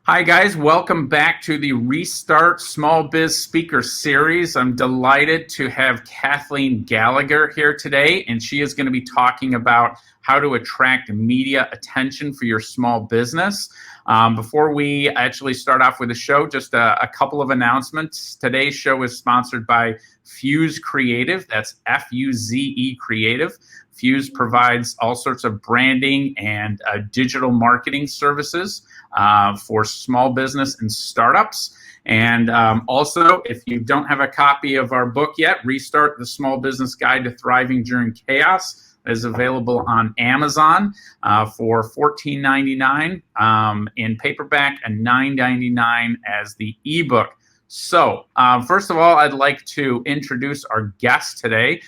Hi, guys. Welcome back to the Restart Small Biz Speaker Series. I'm delighted to have Kathleen Gallagher here today, and she is going to be talking about how to attract media attention for your small business. Before we actually start off with the show, just a couple of announcements. Today's show is sponsored by Fuse Creative. That's F-U-Z-E Creative. Fuse provides all sorts of branding and digital marketing services for small business and startups. And also, if you don't have a copy of our book yet, Restart the Small Business Guide to Thriving During Chaos is available on Amazon for $14.99 in paperback and $9.99 as the ebook. So first of all, I'd like to introduce our guest today.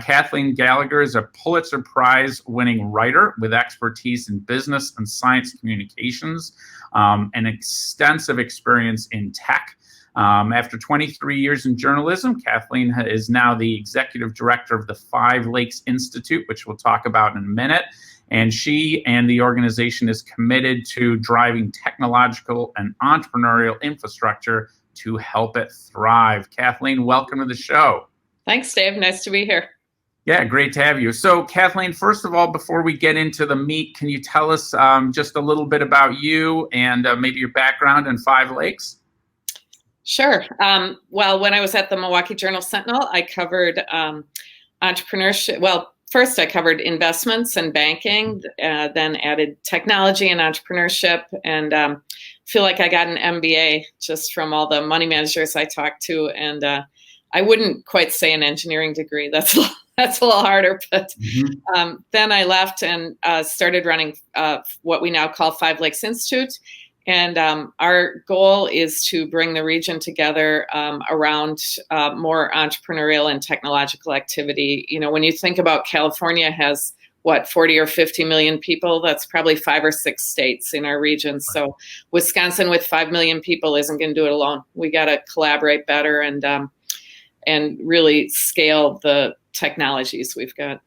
Kathleen Gallagher is a Pulitzer Prize-winning writer with expertise in business and science communications and extensive experience in tech. After 23 years in journalism, Kathleen is now the executive director of the Five Lakes Institute, which we'll talk about in a minute. And she and the organization is committed to driving technological and entrepreneurial infrastructure to help it thrive. Kathleen, welcome to the show. Thanks, Dave. Nice to be here. Yeah, great to have you. So, Kathleen, first of all, before we get into the meat, can you tell us just a little bit about you and maybe your background in Five Lakes? Sure. Well, when I was at the Milwaukee Journal-Sentinel, I covered entrepreneurship. Well, first I covered investments and banking, then added technology and entrepreneurship, and feel like I got an MBA just from all the money managers I talked to. And I wouldn't quite say an engineering degree. That's a little harder. But then I left and started running what we now call Five Lakes Institute. And our goal is to bring the region together around more entrepreneurial and technological activity. You know, when you think about California has, 40 or 50 million people, that's probably 5 or 6 states in our region. So Wisconsin with 5 million people isn't going to do it alone. We got to collaborate better and really scale the technologies we've got.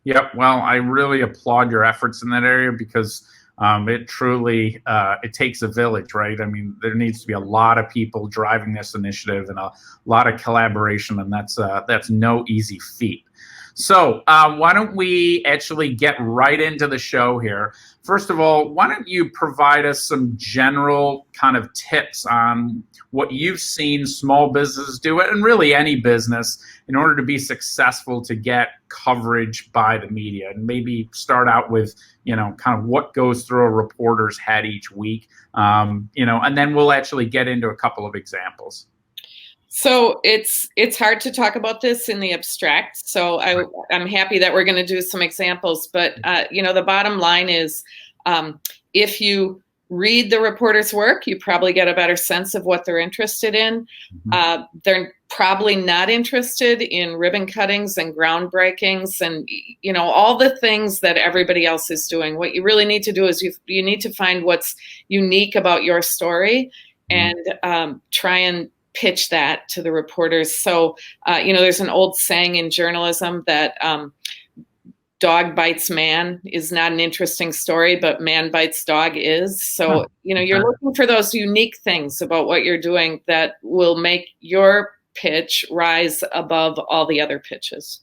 Yep. Well, I really applaud your efforts in that area because it truly, it takes a village, right? I mean, there needs to be a lot of people driving this initiative and a lot of collaboration, and that's no easy feat. So why don't we actually get right into the show here? First of all, why don't you provide us some general kind of tips on what you've seen small businesses do, and really any business, in order to be successful to get coverage by the media, and maybe start out with, kind of what goes through a reporter's head each week, and then we'll actually get into a couple of examples. So it's hard to talk about this in the abstract. So I'm happy that we're going to do some examples. But, the bottom line is if you read the reporter's work, you probably get a better sense of what they're interested in. They're probably not interested in ribbon cuttings and groundbreakings and, all the things that everybody else is doing. What you really need to do is you need to find what's unique about your story and try and pitch that to the reporters. So, there's an old saying in journalism that dog bites man is not an interesting story, but man bites dog is. So, you're looking for those unique things about what you're doing that will make your pitch rise above all the other pitches.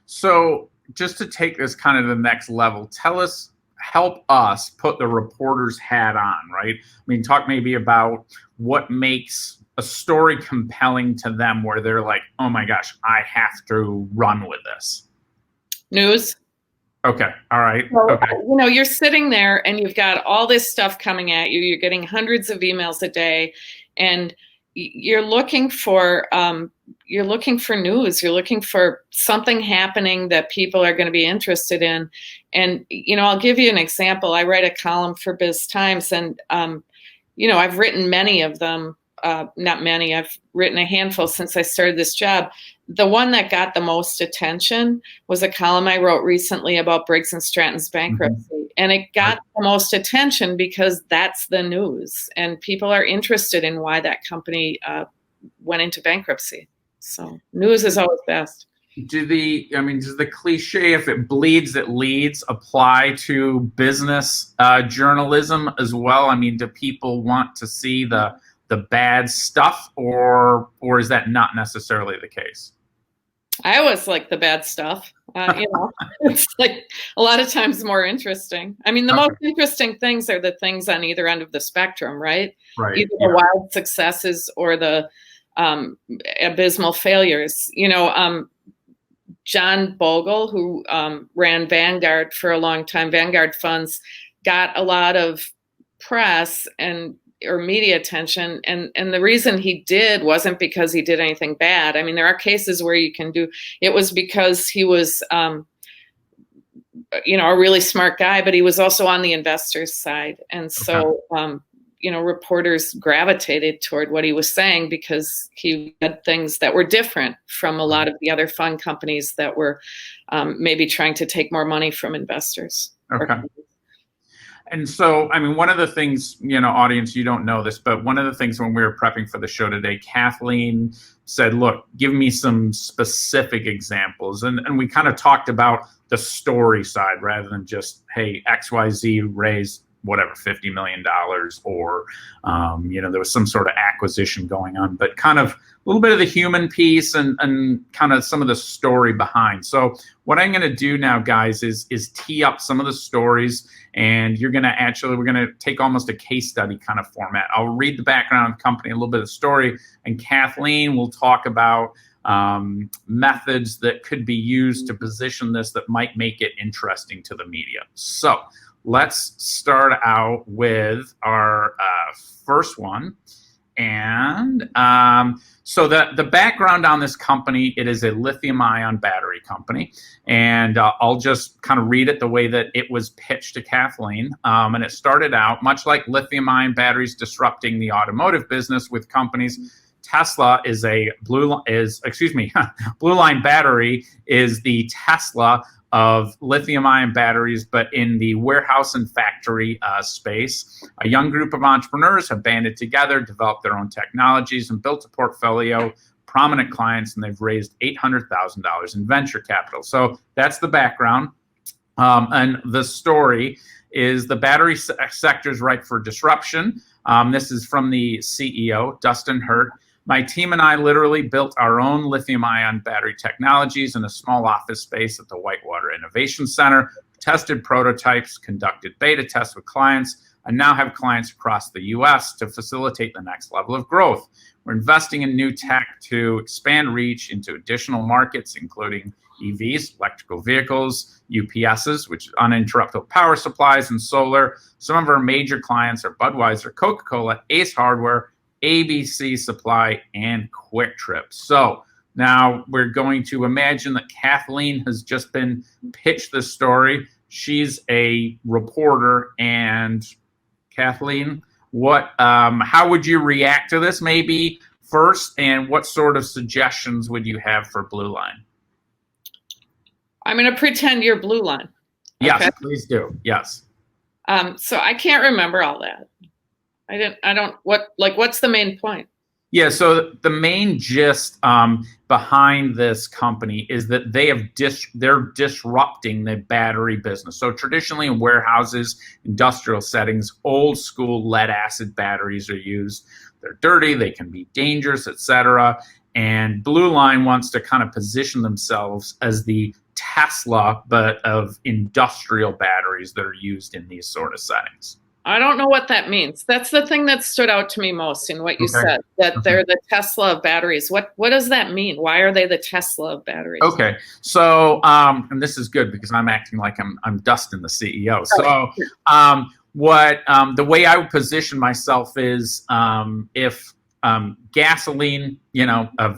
So just to take this kind of the next level, help us put the reporter's hat on, right? I mean, talk maybe about what makes a story compelling to them where they're like, oh my gosh, I have to run with this. News. Okay. All right. So, okay. You're sitting there and you've got all this stuff coming at you. You're getting hundreds of emails a day and you're looking for news. You're looking for something happening that people are going to be interested in. And, I'll give you an example. I write a column for Biz Times and, I've written many of them. Not many. I've written a handful since I started this job. The one that got the most attention was a column I wrote recently about Briggs & Stratton's bankruptcy. And it got the most attention because that's the news. And people are interested in why that company went into bankruptcy. So news is always best. does the cliche, if it bleeds, it leads, apply to business journalism as well? I mean, do people want to see the bad stuff, or is that not necessarily the case? I always like the bad stuff. It's like a lot of times more interesting. I mean, the most Okay. interesting things are the things on either end of the spectrum, right? Right. Either the wild successes or the abysmal failures. John Bogle, who ran Vanguard for a long time, Vanguard funds, got a lot of press or media attention, and the reason he did wasn't because he did anything bad. I mean, there are cases where you can do it was because he was a really smart guy, but he was also on the investors side, and so reporters gravitated toward what he was saying because he had things that were different from a lot of the other fund companies that were maybe trying to take more money from investors. Okay. And so, I mean, one of the things, audience, you don't know this, but one of the things when we were prepping for the show today, Kathleen said, look, give me some specific examples. And we kind of talked about the story side rather than just, hey, XYZ raised whatever, $50 million, or, there was some sort of acquisition going on, but kind of a little bit of the human piece and kind of some of the story behind. So what I'm going to do now, guys, is tee up some of the stories, and we're going to take almost a case study kind of format. I'll read the background of the company, a little bit of the story, and Kathleen will talk about methods that could be used to position this that might make it interesting to the media. So let's start out with our first one. And so the background on this company, it is a lithium-ion battery company. And I'll just kind of read it the way that it was pitched to Kathleen. And it started out, much like lithium-ion batteries disrupting the automotive business with companies, Tesla is Blue Line Battery is the Tesla of lithium-ion batteries, but in the warehouse and factory space. A young group of entrepreneurs have banded together, developed their own technologies, and built a portfolio, prominent clients, and they've raised $800,000 in venture capital. So that's the background. And the story is the battery sector is ripe for disruption. This is from the CEO, Dustin Hurt. My team and I literally built our own lithium-ion battery technologies in a small office space at the Whitewater Innovation Center, tested prototypes, conducted beta tests with clients, and now have clients across the U.S. to facilitate the next level of growth. We're investing in new tech to expand reach into additional markets, including EVs, electrical vehicles, UPSs, which is uninterruptible power supplies, and solar. Some of our major clients are Budweiser, Coca-Cola, Ace Hardware, ABC Supply, and Quick Trip. So now we're going to imagine that Kathleen has just been pitched this story. She's a reporter, and Kathleen, how would you react to this maybe first, and what sort of suggestions would you have for Blue Line? I'm going to pretend you're Blue Line. Okay? Yes, please do. Yes. So I can't remember all that. What's the main point? Yeah, so the main gist behind this company is that they're disrupting the battery business. So traditionally in warehouses, industrial settings, old school lead acid batteries are used. They're dirty, they can be dangerous, etc. And Blue Line wants to kind of position themselves as the Tesla, but of industrial batteries that are used in these sort of settings. I don't know what that means. That's the thing that stood out to me most in what you said, that they're the Tesla of batteries. What does that mean? Why are they the Tesla of batteries? Okay. So, and this is good because I'm acting like I'm Dustin, the CEO. So, the way I would position myself is if gasoline,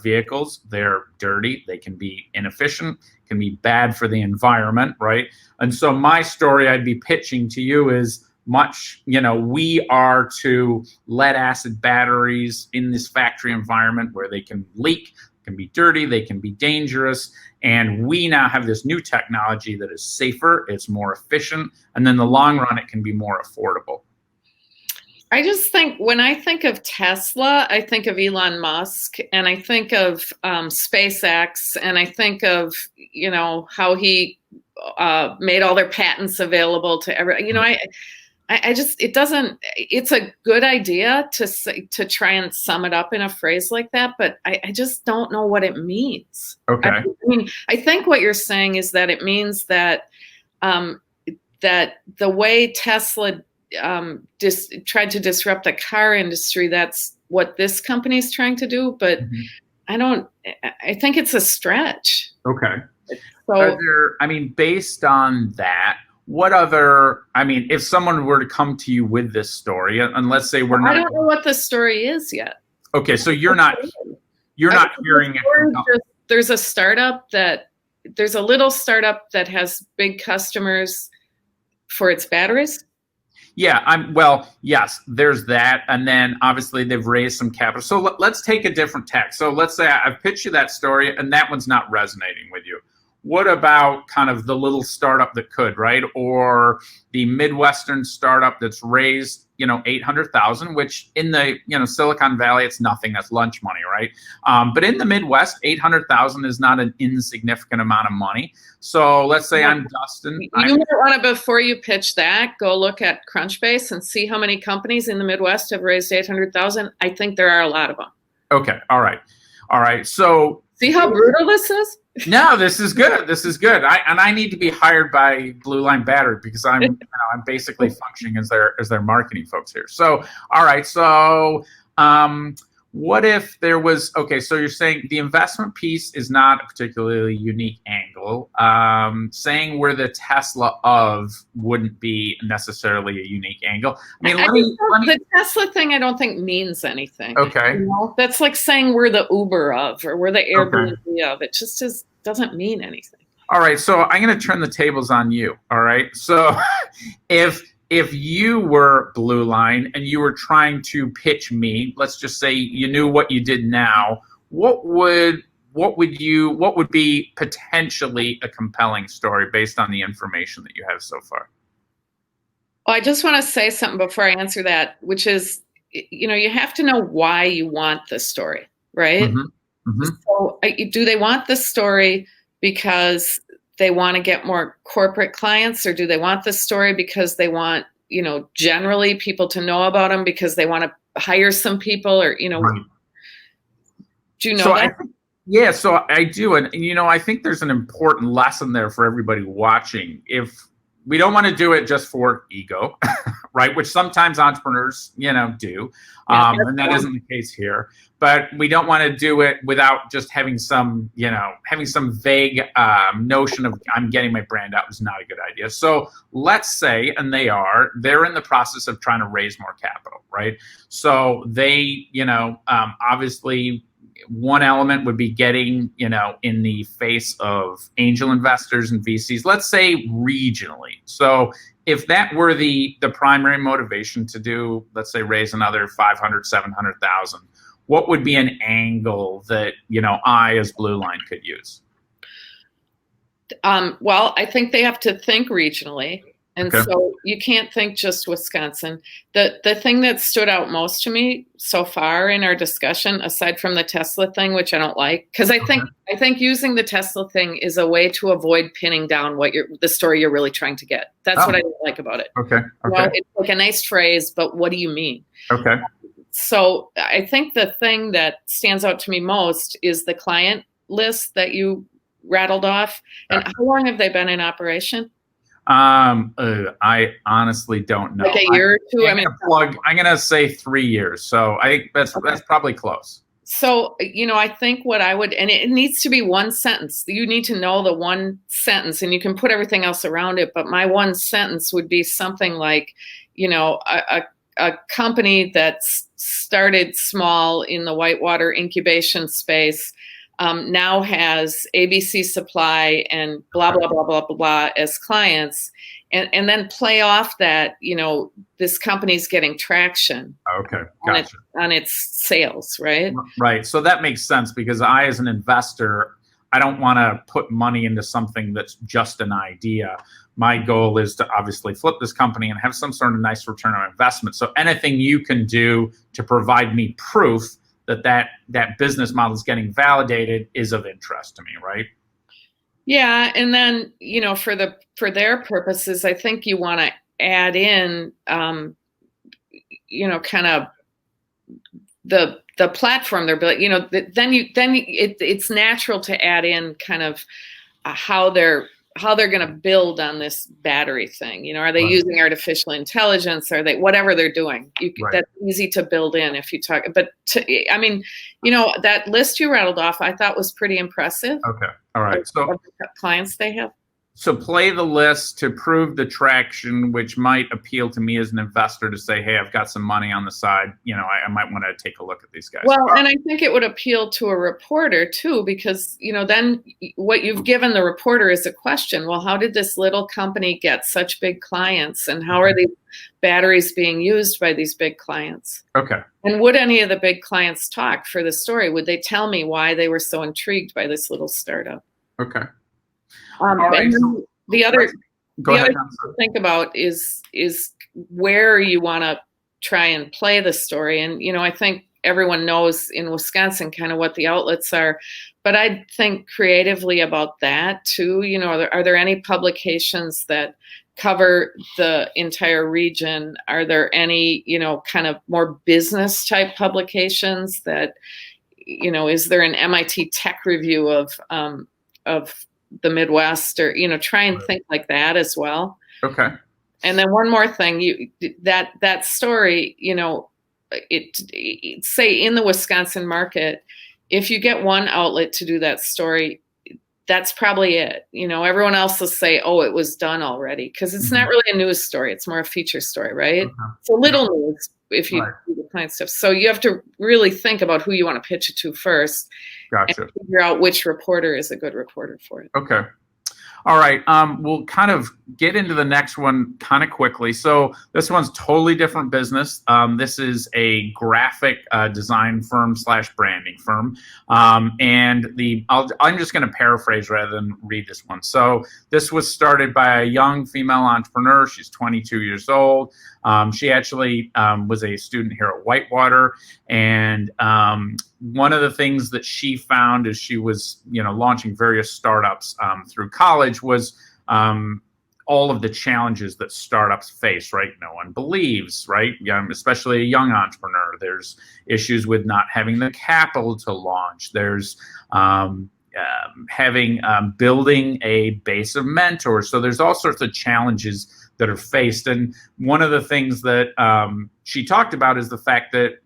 vehicles, they're dirty, they can be inefficient, can be bad for the environment, right? And so my story I'd be pitching to you is we are to lead acid batteries in this factory environment where they can leak, can be dirty, they can be dangerous. And we now have this new technology that is safer, it's more efficient, and in the long run, it can be more affordable. I just think when I think of Tesla, I think of Elon Musk, and I think of SpaceX, and I think of how he made all their patents available to every. I just it doesn't. It's a good idea to try and sum it up in a phrase like that, but I just don't know what it means. Okay. I think what you're saying is that it means that that the way Tesla tried to disrupt the car industry, that's what this company is trying to do. But I think it's a stretch. Okay. So, based on that, what other, if someone were to come to you with this story, and let's say we're not. I don't know what the story is yet. Okay. So you're not hearing it. There's a little startup that has big customers for its batteries. Yeah, yes, there's that. And then obviously they've raised some capital. So let's take a different tack. So let's say I've pitched you that story and that one's not resonating with you. What about kind of the little startup that could, right? Or the Midwestern startup that's raised, $800,000, which in the, Silicon Valley, it's nothing. That's lunch money, right? But in the Midwest, $800,000 is not an insignificant amount of money. So let's say I'm Dustin. You might want to, before you pitch that, go look at Crunchbase and see how many companies in the Midwest have raised $800,000. I think there are a lot of them. Okay. All right. So see how brutal this is? No, this is good. I need to be hired by Blue Line Battery because I'm basically functioning as their marketing folks here. So, all right. So, what if there was, okay, so you're saying the investment piece is not a particularly unique angle. Saying we're the Tesla of wouldn't be necessarily a unique angle. The Tesla thing I don't think means anything. Okay. That's like saying we're the Uber of, or we're the Airbnb of. It just doesn't mean anything. All right, so I'm going to turn the tables on you. All right, so if you were Blue Line and you were trying to pitch me, let's just say you knew what you did now, what would be potentially a compelling story based on the information that you have so far? Well, I just want to say something before I answer that, which is, you have to know why you want the story, right? Mm-hmm. Mm-hmm. So do they want the story because they want to get more corporate clients, or do they want the story because they want, generally people to know about them because they want to hire some people, or, Right. Do you know that? So I do. And, I think there's an important lesson there for everybody watching. If we don't want to do it just for ego, right? Which sometimes entrepreneurs, do. And that isn't the case here. But we don't want to do it without just having some vague notion of I'm getting my brand out is not a good idea. So let's say, and they're in the process of trying to raise more capital, right? So they, obviously one element would be getting, in the face of angel investors and VCs, let's say regionally. So if that were the primary motivation to do, let's say, raise another 500, 700,000, what would be an angle that, I as Blue Line could use? Well, I think they have to think regionally. And Okay. So you can't think just Wisconsin. The thing that stood out most to me so far in our discussion, aside from the Tesla thing, which I don't like, because I think using the Tesla thing is a way to avoid pinning down the story you're really trying to get. That's what I don't like about it. Okay. It's like a nice phrase, but what do you mean? Okay. So I think the thing that stands out to me most is the client list that you rattled off. And how long have they been in operation? I honestly don't know. Like a year or two? I'm going to say 3 years. So I think that's probably close. So, I think what I would, and it needs to be one sentence. You need to know the one sentence, and you can put everything else around it. But my one sentence would be something like, a company that's started small in the whitewater incubation space now has ABC Supply and blah, blah, blah, blah, blah, blah as clients, and then play off that, this company's getting traction. Okay, gotcha. on its sales, right? Right. So that makes sense because I, as an investor, I don't want to put money into something that's just an idea. My goal is to obviously flip this company and have some sort of nice return on investment. So anything you can do to provide me proof that business model is getting validated is of interest to me, right? Yeah, and then for their purposes, I think you want to add in, kind of the platform they're building. It's natural to add in kind of how they're going to build on this battery thing. Are they using artificial intelligence? Are they whatever they're doing? That's easy to build in if you talk. But that list you rattled off, I thought was pretty impressive. Okay, all right. So the clients they have. So play the list to prove the traction, which might appeal to me as an investor to say, hey, I've got some money on the side. I might want to take a look at these guys. Well, and I think it would appeal to a reporter too, because, then what you've given the reporter is a question. Well, how did this little company get such big clients, and how are these batteries being used by these big clients? Okay. And would any of the big clients talk for the story? Would they tell me why they were so intrigued by this little startup? Okay. And so the other thing to think about is where you want to try and play the story. And, I think everyone knows in Wisconsin kind of what the outlets are, but I think creatively about that too. Are there any publications that cover the entire region? Are there any, kind of more business type publications that, is there an MIT Tech Review of the Midwest, or try and think like that as well. Okay. And then one more thing, that story, it say in the Wisconsin market, if you get one outlet to do that story, that's probably it. Everyone else will say, oh, it was done already, because it's not really a news story, it's more a feature story, right? Okay. It's a little news if you do the client stuff. So you have to really think about who you want to pitch it to first. Gotcha. And figure out which reporter is a good reporter for it. Okay. All right. We'll kind of get into the next one kind of quickly. So this one's totally different business. This is a graphic design firm / branding firm. And I'm just going to paraphrase rather than read this one. So this was started by a young female entrepreneur. She's 22 years old. She actually was a student here at Whitewater. And one of the things that she found as she was, launching various startups through college was all of the challenges that startups face, right? No one believes, right? Especially a young entrepreneur. There's issues with not having the capital to launch. There's building a base of mentors. So there's all sorts of challenges that are faced. And one of the things that she talked about is the fact that,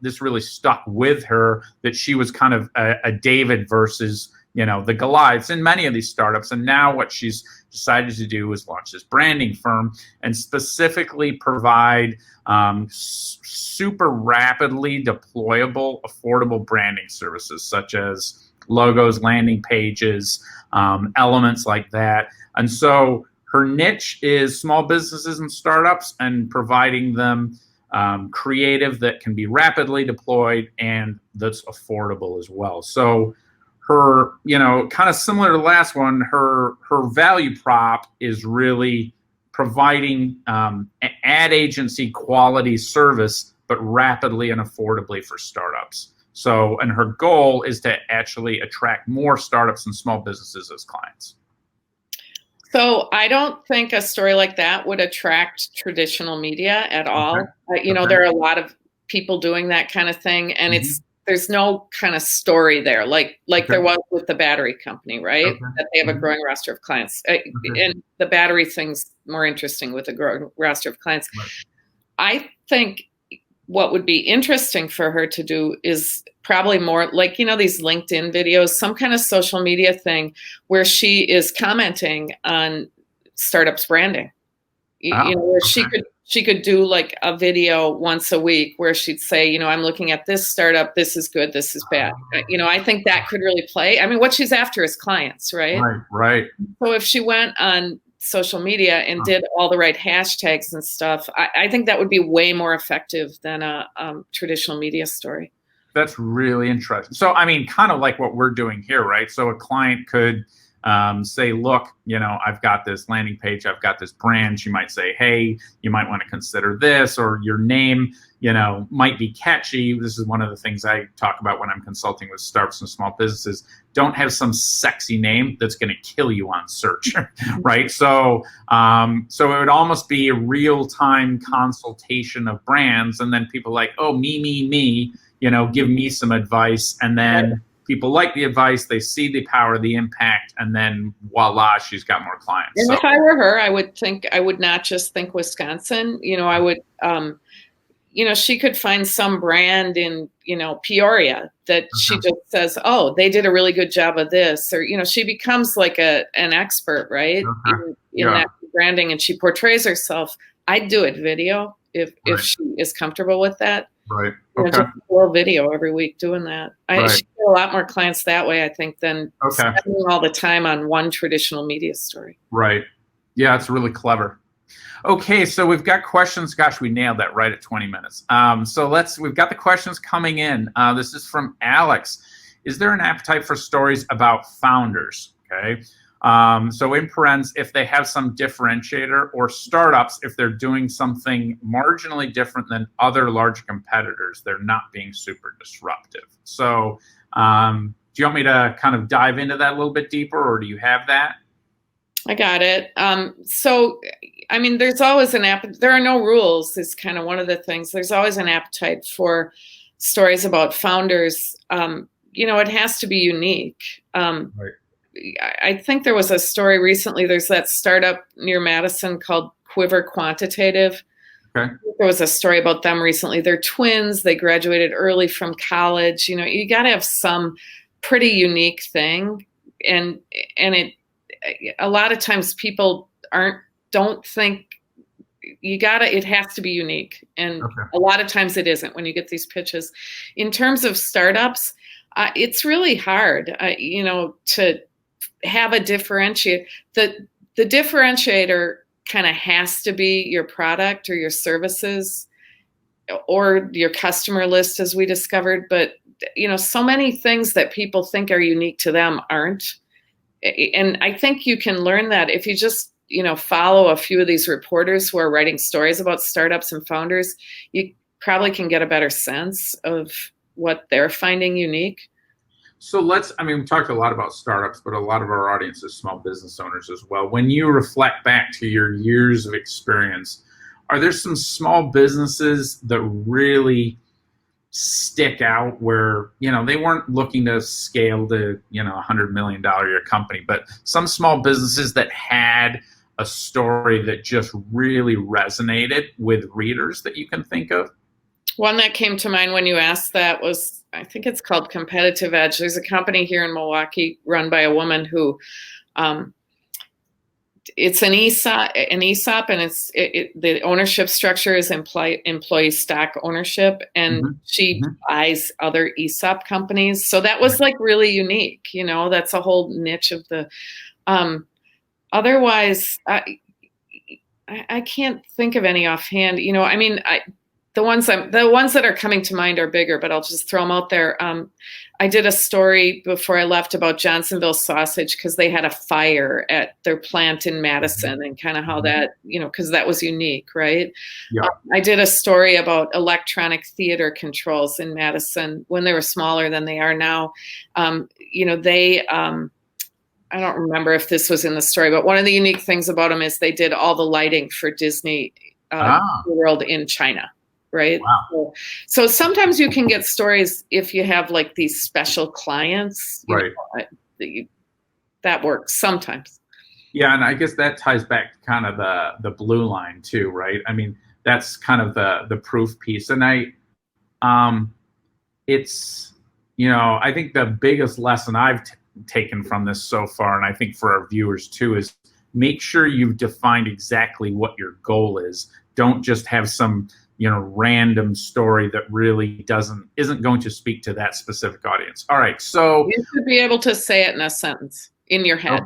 this really stuck with her, that she was kind of a David versus, the Goliaths in many of these startups. And now what she's decided to do is launch this branding firm and specifically provide super rapidly deployable, affordable branding services, such as logos, landing pages, elements like that. And so her niche is small businesses and startups, and providing them creative that can be rapidly deployed and that's affordable as well. So her, kind of similar to the last one, her value prop is really providing ad agency quality service, but rapidly and affordably for startups. So, and her goal is to actually attract more startups and small businesses as clients. So I don't think a story like that would attract traditional media at all. Okay. There are a lot of people doing that kind of thing, and there's no kind of story there, like there was with the battery company, right? Okay. That they have a growing roster of clients. And the battery thing's more interesting with a growing roster of clients. Right. I think what would be interesting for her to do is probably more like, these LinkedIn videos, some kind of social media thing where she is commenting on startups branding. Where she could do like a video once a week where she'd say, I'm looking at this startup, this is good, this is bad. I think that could really play. I mean, what she's after is clients, right? Right. So if she went on social media and did all the right hashtags and stuff, I think that would be way more effective than a traditional media story. That's really interesting. So, I mean, kind of like what we're doing here, right? So a client could say, look, I've got this landing page, I've got this brand. She might say, hey, you might want to consider this, or your name, might be catchy. This is one of the things I talk about when I'm consulting with startups and small businesses. Don't have some sexy name that's going to kill you on search, right? So it would almost be a real-time consultation of brands, and then people like, oh, me, give me some advice, and then people like the advice, they see the power, the impact, and then voila, she's got more clients. And if I were her, I would not just think Wisconsin. I would, she could find some brand in, Peoria that she just says, oh, they did a really good job of this, or, she becomes like an expert, right? In that branding, and she portrays herself. I'd do it video if she is comfortable with that. Right. Just a full video every week doing that. I should get a lot more clients that way, I think, than spending all the time on one traditional media story. Right. Yeah, it's really clever. Okay, so we've got questions. Gosh, we nailed that right at 20 minutes. We've got the questions coming in. This is from Alex. Is there an appetite for stories about founders? Okay. So in parens, if they have some differentiator, or startups, if they're doing something marginally different than other large competitors, they're not being super disruptive. So do you want me to kind of dive into that a little bit deeper, or do you have that? I got it. There's always an appetite. There are no rules is kind of one of the things. There's always an appetite for stories about founders. It has to be unique. Right. I think there was a story recently. There's that startup near Madison called Quiver Quantitative. Okay. There was a story about them recently. They're twins. They graduated early from college. You got to have some pretty unique thing, and a lot of times people don't think it has to be unique, and a lot of times it isn't when you get these pitches. In terms of startups, it's really hard, to have a differentiator. The differentiator kind of has to be your product or your services or your customer list, as we discovered. But, so many things that people think are unique to them aren't. And I think you can learn that if you just, follow a few of these reporters who are writing stories about startups and founders. You probably can get a better sense of what they're finding unique. So we talked a lot about startups, but a lot of our audience is small business owners as well. When you reflect back to your years of experience, are there some small businesses that really stick out where, they weren't looking to scale to, $100 million a year company, but some small businesses that had a story that just really resonated with readers that you can think of? One that came to mind when you asked that was, I think it's called Competitive Edge. There's a company here in Milwaukee run by a woman who, it's an ESOP, and the ownership structure is employee stock ownership, and she buys other ESOP companies. So that was like really unique. That's a whole niche of the. Otherwise, I can't think of any offhand. The ones that are coming to mind are bigger, but I'll just throw them out there. I did a story before I left about Johnsonville Sausage because they had a fire at their plant in Madison, and kind of how that, because that was unique, right? Yeah. I did a story about electronic theater controls in Madison when they were smaller than they are now. I don't remember if this was in the story, but one of the unique things about them is they did all the lighting for Disney World in China. Right. Wow. So sometimes you can get stories if you have like these special clients. Right. That works sometimes. Yeah. And I guess that ties back to kind of the blue line too, right? That's kind of the proof piece. And I think the biggest lesson I've taken from this so far, and I think for our viewers too, is make sure you've defined exactly what your goal is. Don't just have some random story that really isn't going to speak to that specific audience. All right, so you should be able to say it in a sentence in your head. Okay.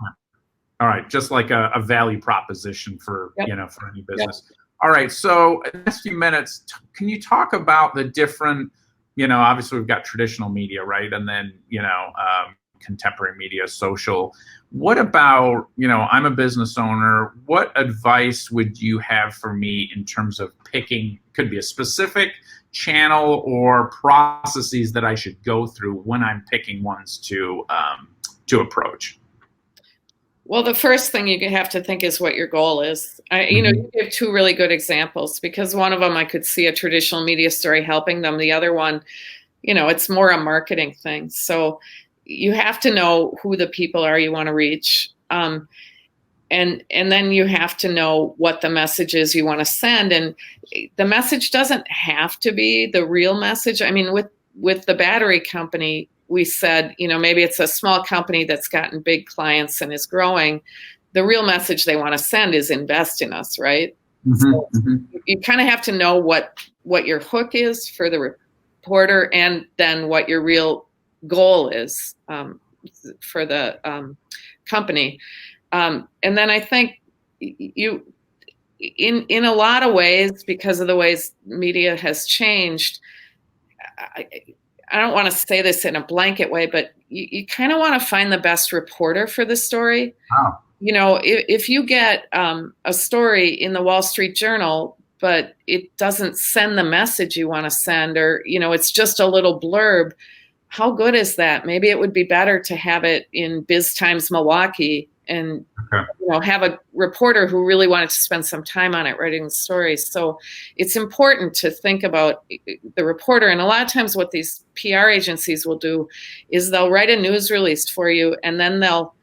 All right, just like a value proposition for for any business. Yep. All right, so in the next few minutes, can you talk about the different obviously we've got traditional media, right? And then, contemporary media, social. What about, I'm a business owner. What advice would you have for me in terms of picking, could be a specific channel or processes that I should go through when I'm picking ones to approach? Well, the first thing you have to think is what your goal is. You give two really good examples, because one of them I could see a traditional media story helping them. The other one, it's more a marketing thing. So you have to know who the people are you want to reach. And then you have to know what the message is you want to send. And the message doesn't have to be the real message. I mean, with the battery company, we said, maybe it's a small company that's gotten big clients and is growing. The real message they want to send is invest in us, right? So you kind of have to know what your hook is for the reporter, and then what your real goal is for the company. And then I think in a lot of ways, because of the ways media has changed, I don't want to say this in a blanket way, but you kind of want to find the best reporter for the story. Wow. If you get a story in the Wall Street Journal, but it doesn't send the message you want to send, or, it's just a little blurb, how good is that? Maybe it would be better to have it in Biz Times Milwaukee and have a reporter who really wanted to spend some time on it writing the stories. So it's important to think about the reporter. And a lot of times what these PR agencies will do is they'll write a news release for you, and then they'll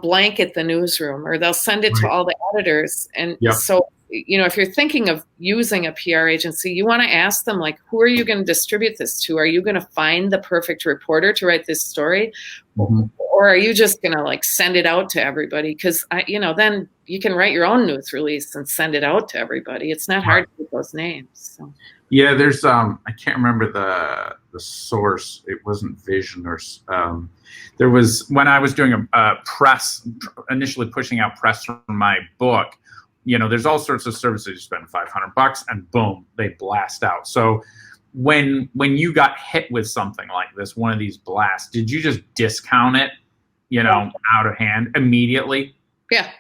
blanket the newsroom, or they'll send it to all the editors. And so, if you're thinking of using a PR agency, you want to ask them, like, who are you going to distribute this to? Are you going to find the perfect reporter to write this story? Or are you just going to send it out to everybody? Because, then you can write your own news release and send it out to everybody. It's not hard to get those names. So. Yeah, there's, I can't remember the source. It wasn't Vision or, there was, when I was doing a press, initially pushing out press from my book, there's all sorts of services. You spend $500 and boom, they blast out. So when you got hit with something like this, one of these blasts, did you just discount it, out of hand immediately? Yeah.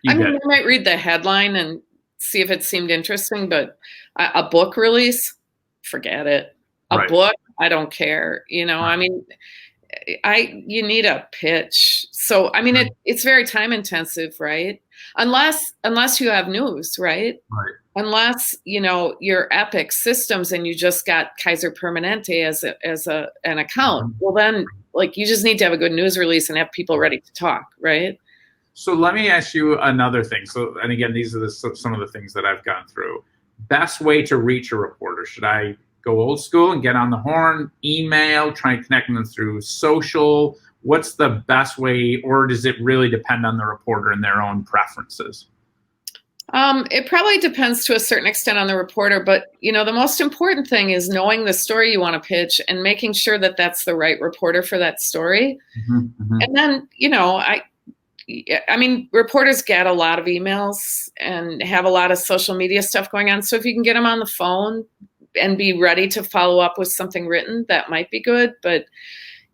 I might read the headline and see if it seemed interesting, but a book release, forget it. A book, I don't care. I mean, you need a pitch. So, I mean, it's very time intensive, right? Unless you have news, right? Right. Unless, you're Epic Systems and you just got Kaiser Permanente as an account. Well, then, you just need to have a good news release and have people ready to talk, right? So let me ask you another thing. So, and again, these are some of the things that I've gone through. Best way to reach a reporter? Should I go old school and get on the horn, email, try and connect them through social? What's the best way, or does it really depend on the reporter and their own preferences? It probably depends to a certain extent on the reporter, but the most important thing is knowing the story you want to pitch and making sure that that's the right reporter for that story. And then, I mean, reporters get a lot of emails and have a lot of social media stuff going on. So if you can get them on the phone and be ready to follow up with something written, that might be good. But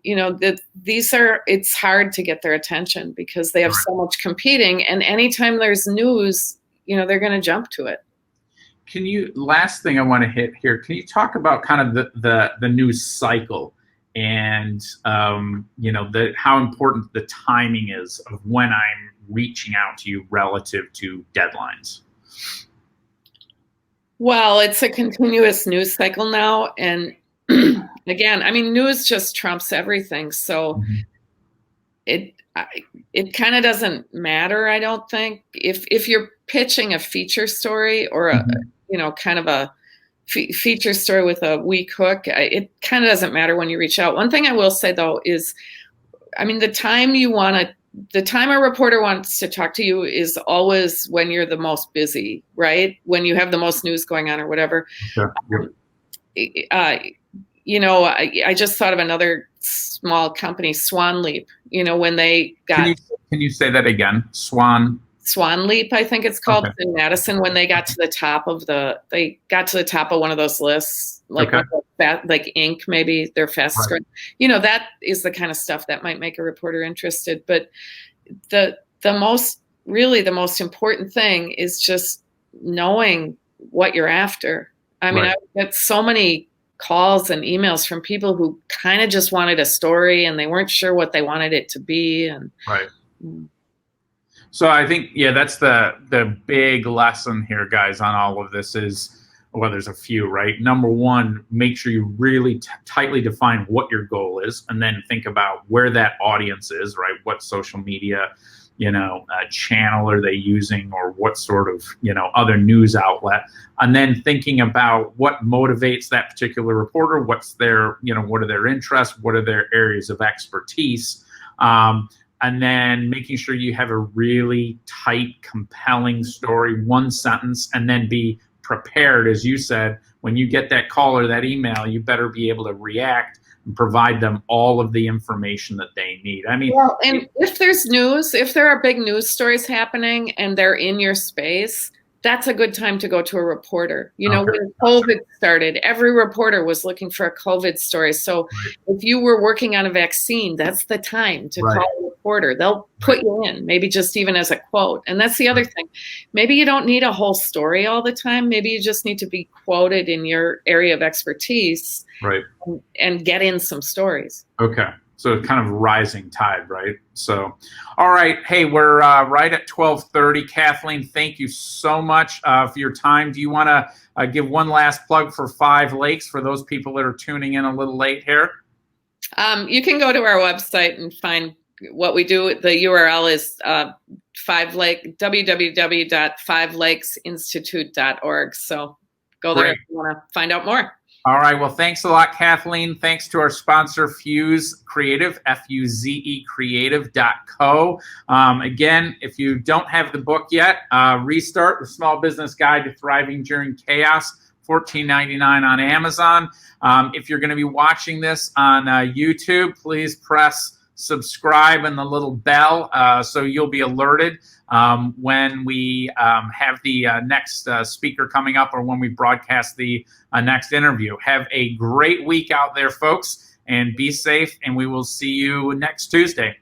it's hard to get their attention because they have so much competing, and anytime there's news, they're going to jump to it. Last thing I want to hit here, can you talk about kind of the news cycle and, how important the timing is of when I'm reaching out to you relative to deadlines? Well, it's a continuous news cycle now. And again, I mean, news just trumps everything. So it kind of doesn't matter, I don't think. If you're pitching a feature story or a, kind of a feature story with a weak hook, it kind of doesn't matter when you reach out. One thing I will say, though, is, I mean, the time a reporter wants to talk to you is always when you're the most busy, right? When you have the most news going on or whatever. I just thought of another small company, Swan Leap, when they got... Can you say that again? Swan Swan Leap, I think it's called, Okay. in Madison, when they got to the top of one of those lists, like Okay. like Inc. maybe their fastest Right. growing. That is the kind of stuff that might make a reporter interested. But the most important thing is just knowing what you're after. I mean, Right. I get so many calls and emails from people who kind of just wanted a story and they weren't sure what they wanted it to be. And Right. So I think, yeah, that's the big lesson here, guys, on all of this is, well, there's a few, right? Number one, make sure you really tightly define what your goal is, and then think about where that audience is, right? What social media, channel are they using, or what sort of, other news outlet, and then thinking about what motivates that particular reporter, what's their, what are their interests, what are their areas of expertise. And then making sure you have a really tight, compelling story, one sentence, and then be prepared, as you said, when you get that call or that email, you better be able to react and provide them all of the information that they need. I mean, well, and if there are big news stories happening and they're in your space, that's a good time to go to a reporter. When COVID started, every reporter was looking for a COVID story. So if you were working on a vaccine, that's the time to call a reporter. They'll put you in, maybe just even as a quote. And that's the other thing. Maybe you don't need a whole story all the time. Maybe you just need to be quoted in your area of expertise, and get in some stories. Okay. So kind of rising tide, right? So, all right. Hey, we're right at 12:30. Kathleen, thank you so much for your time. Do you want to give one last plug for Five Lakes for those people that are tuning in a little late here? You can go to our website and find what we do. The URL is www.fivelakes.org. So go there if you want to find out more. All right. Well, thanks a lot, Kathleen. Thanks to our sponsor, Fuse Creative, Fuze creative.co. Again, if you don't have the book yet, Restart, The Small Business Guide to Thriving During Chaos, $14.99 on Amazon. If you're going to be watching this on YouTube, please press subscribe and the little bell so you'll be alerted when we have the next speaker coming up, or when we broadcast the next interview. Have a great week out there, folks, and be safe, and we will see you next Tuesday.